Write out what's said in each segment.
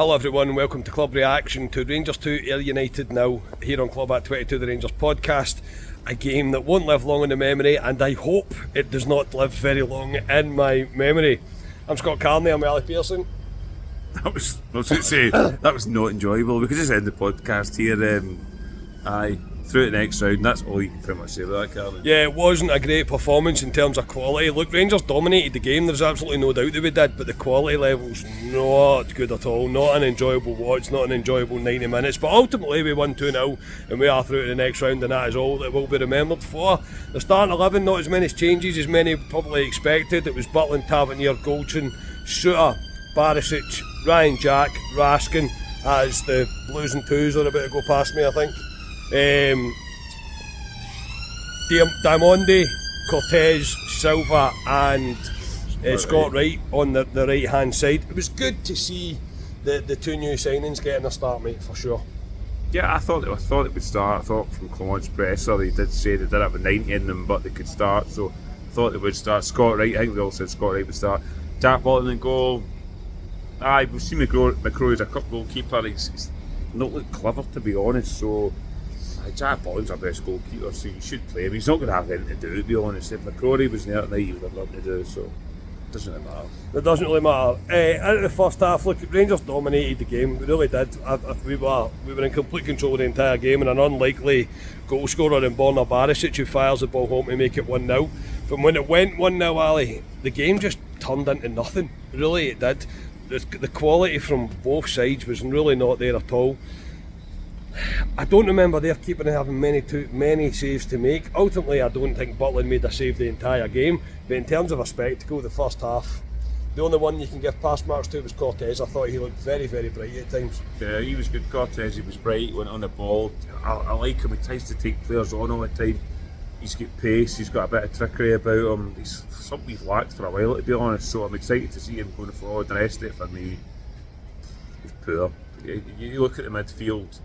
Hello everyone, welcome to Club Reaction to Rangers 2, Ayr United now, here on Club at 22 the Rangers podcast. A game that won't live long in the memory, and I hope it does not live very long in my memory. I'm Scott Carney, I'm Ali Pearson. I was going to say, that was not enjoyable. We could just end the podcast here. Through to the next round, that's all you can pretty much say about that, Carney. Yeah, it wasn't a great performance in terms of quality. Look, Rangers dominated the game, there's absolutely no doubt that we did, but the quality level's not good at all. Not an enjoyable watch, not an enjoyable 90 minutes, but ultimately we won 2-0 and we are through to the next round, and that is all that will be remembered for. The starting 11, not as many changes as many probably expected. It was Butland, Tavernier, Goldson, Suter, Barisic, Ryan Jack, Raskin, as the Blues and Twos are about to go past me, I think. Diamondi, Cortez, Silva and Scott Wright on the right hand side. It was good to see the two new signings getting a start, mate, for sure. Yeah, I thought it would start. I thought from Clement's presser they did say they did have a 90 in them, but they could start, so I thought they would start. Scott Wright, I think we all said Scott Wright would start. Jack Butland in goal. We've seen McCrory as a cup goalkeeper. He's not looked clever, to be honest, so Jack Butland's our best goalkeeper, so you should play him. He's not going to have anything to do, to be honest. If McCrory was there tonight, he would have nothing to do, so it doesn't really matter. It doesn't really matter. Out of the first half, look, Rangers dominated the game, we really did. We were in complete control of the entire game, and an unlikely goal scorer in Borna Barisic who fires the ball home to make it 1-0. But when it went 1-0, Ali, the game just turned into nothing. Really, it did. The quality from both sides was really not there at all. I don't remember their keeper having many saves to make. Ultimately, I don't think Butland made a save the entire game, but in terms of a spectacle, the first half, the only one you can give pass marks to was Cortez. I thought he looked very, very bright at times. Yeah, he was good, Cortez. He was bright, he went on the ball. I like him, he tries to take players on all the time. He's got pace, he's got a bit of trickery about him. He's something we've lacked for a while, to be honest, so I'm excited to see him going forward. The rest of it, for me, is poor. You look at the midfield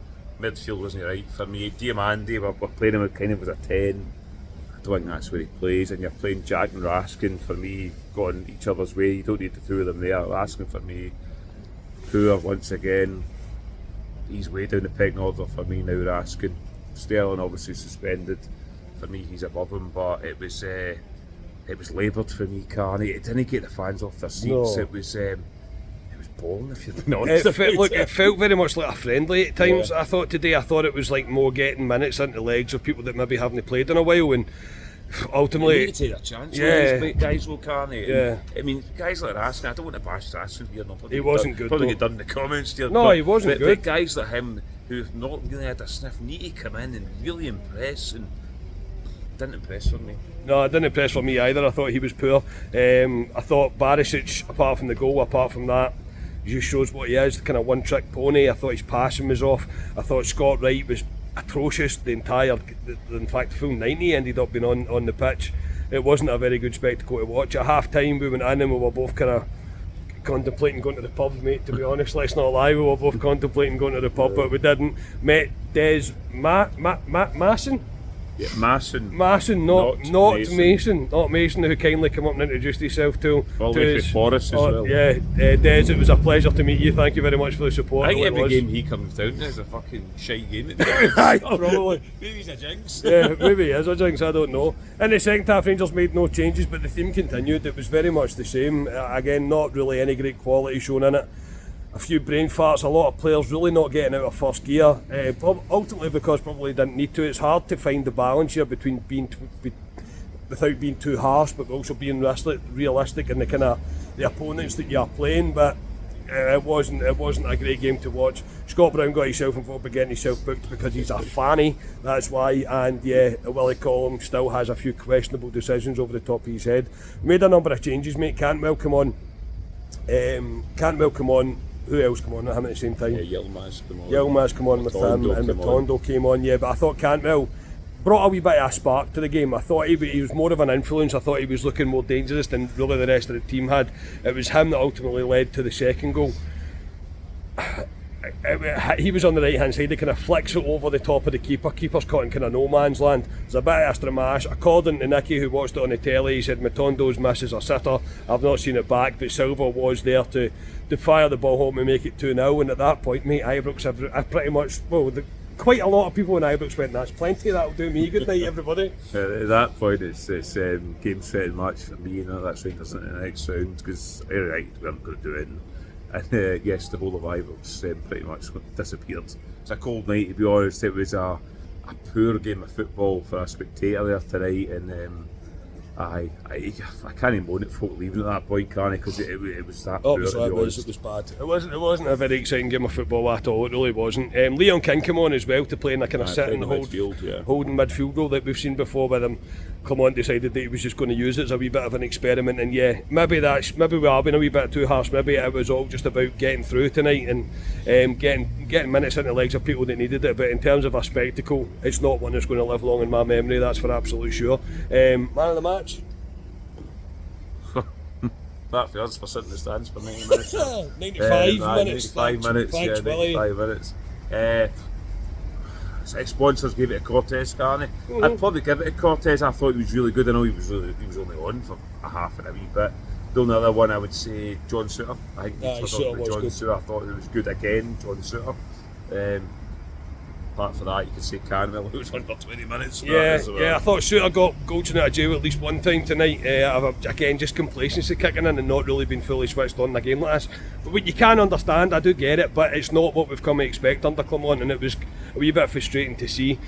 wasn't right for me. Diamandi, we're playing him kind of as a 10. I don't think that's where he plays, and you're playing Jack and Raskin, for me, going each other's way. You don't need the two of them there. Raskin, for me, poor once again. He's way down the pecking order for me now, Raskin. Sterling obviously suspended. For me, he's above him, but it was laboured for me, Carney. It didn't get the fans off their seats. No. It was boring, if you're being honest. It felt very much like a friendly at times. Yeah. I thought it was like more getting minutes into the legs of people that maybe haven't played in a while, and ultimately they need to take a chance with these guys, will, Carney. Yeah. I mean, guys like Raskin, I don't want to bash Raskin here. He wasn't good. Probably get done in the comments here. No, he wasn't good. But guys like him who've not really had a sniff need to come in and really impress, and didn't impress for me. No, it didn't impress for me either. I thought he was poor. I thought Barisic, apart from the goal, apart from that, he just shows what he is, the kind of one-trick pony. I thought his passing was off. I thought Scott Wright was atrocious in fact, the full 90 ended up being on the pitch. It wasn't a very good spectacle to watch. At half-time, we went in and we were both kind of contemplating going to the pub, mate, to be honest. Let's not lie, we were both contemplating going to the pub, but we didn't. Met Des Masson? Yeah, Masson, not Mason. Not Mason, who kindly came up and introduced himself to us. Forrest as well. Yeah, Des, it was a pleasure to meet you. Thank you very much for the support. I think every game he comes down to is a fucking shite game. Probably. Maybe he's a jinx. Yeah, maybe he is a jinx, I don't know. In the second half, Rangers made no changes, but the theme continued. It was very much the same. Again, not really any great quality shown in it. A few brain farts, a lot of players really not getting out of first gear, ultimately because probably didn't need to. It's hard to find the balance here between being without being too harsh, but also being realistic in the kind of the opponents that you're playing. But it wasn't a great game to watch. Scott Brown got himself involved by getting himself booked because he's a fanny, that's why. And yeah, Willie Collum still has a few questionable decisions over the top of his head. We made a number of changes, mate. Cantwell come on. Who else come on at him at the same time? Yeah, Yilmaz come on with him, and Matondo came on. Yeah, but I thought Cantwell brought a wee bit of a spark to the game. I thought he was more of an influence. I thought he was looking more dangerous than really the rest of the team had. It was him that ultimately led to the second goal. he was on the right hand side, he kind of flicks it over the top of the keeper. Keeper's caught in kind of no man's land. There's a bit of extra mash. According to Nicky, who watched it on the telly, he said Matondo's misses a sitter. I've not seen it back, but Silva was there to fire the ball home and make it 2-0. And at that point, mate, Ibrox have pretty much, quite a lot of people in Ibrox went, that's plenty, that'll do me. Good night, everybody. At that point, it's game, set and match for me. That's Rangers in the next round, because right, we aren't going to do it. And yes, the whole of Ibrox pretty much disappeared. It's a cold night, to be honest. It was a poor game of football for a spectator there tonight, and I can't even moan at folk leaving at that point, can I? Because it was that poor. It was bad. It wasn't a very exciting game of football at all. It really wasn't. Leon King came on as well to play in a kind of sitting holding midfield role that we've seen before with him. Clement decided that he was just going to use it as a wee bit of an experiment, and yeah, maybe we are being a wee bit too harsh. Maybe it was all just about getting through tonight and getting minutes into the legs of people that needed it. But in terms of a spectacle, it's not one that's going to live long in my memory. That's for absolute sure. Man of the match. That for us for sitting in the stands for 90 minutes. 95 minutes. Thanks, 95 minutes. Sponsors gave it to Cortez, Carney. I'd probably give it to Cortez. I thought he was really good. I know he was only on for a half and a wee bit. The only other one I would say John Suter. I think John Suter. I thought he was good again, John Suter. Apart from that, you could say Canwell, who was on for 20 minutes. I thought Suter got Goldson out of jail at least one time tonight. Again, just complacency kicking in and not really being fully switched on in a game like this. But what you can understand, I do get it, but it's not what we've come to expect under Clement, and it was a wee bit frustrating to see.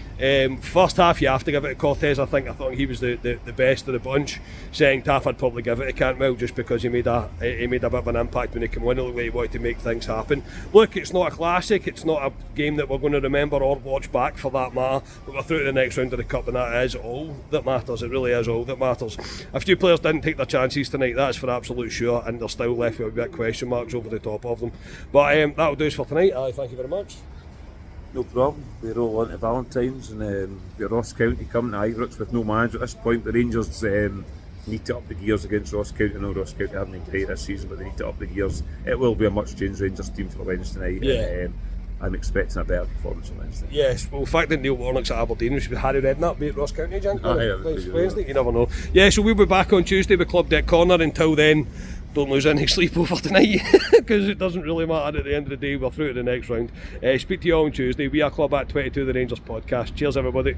First half, you have to give it to Cortez. I thought he was the best of the bunch. Second half, I'd probably give it to Cantwell just because he made a bit of an impact when he came on. It looked like he wanted to make things happen. Look, it's not a classic. It's not a game that we're going to remember or watch back for that matter, but we're through to the next round of the cup, and that is all that matters. It really is all that matters. A few players didn't take their chances tonight, that's for absolute sure, and they're still left with a bit of question marks over the top of them. But that'll do us for tonight. Thank you very much. No problem. We roll on to Valentine's, and we're Ross County coming to Ibrox with no manager at this point. The Rangers need to up the gears against Ross County. I know Ross County haven't been great this season, but they need to up the gears. It will be a much changed Rangers team for Wednesday night. Yeah. I'm expecting a better performance on Wednesday. Yes, well, the fact that Neil Warnock's at Aberdeen, which would be Harry Redknapp beat Ross County, Wednesday, you never know. Yeah, so we'll be back on Tuesday with Club Deck Corner. Until then, don't lose any sleep over tonight, because it doesn't really matter at the end of the day. We're through to the next round. Speak to you all on Tuesday. We are Club at 22, the Rangers podcast. Cheers, everybody.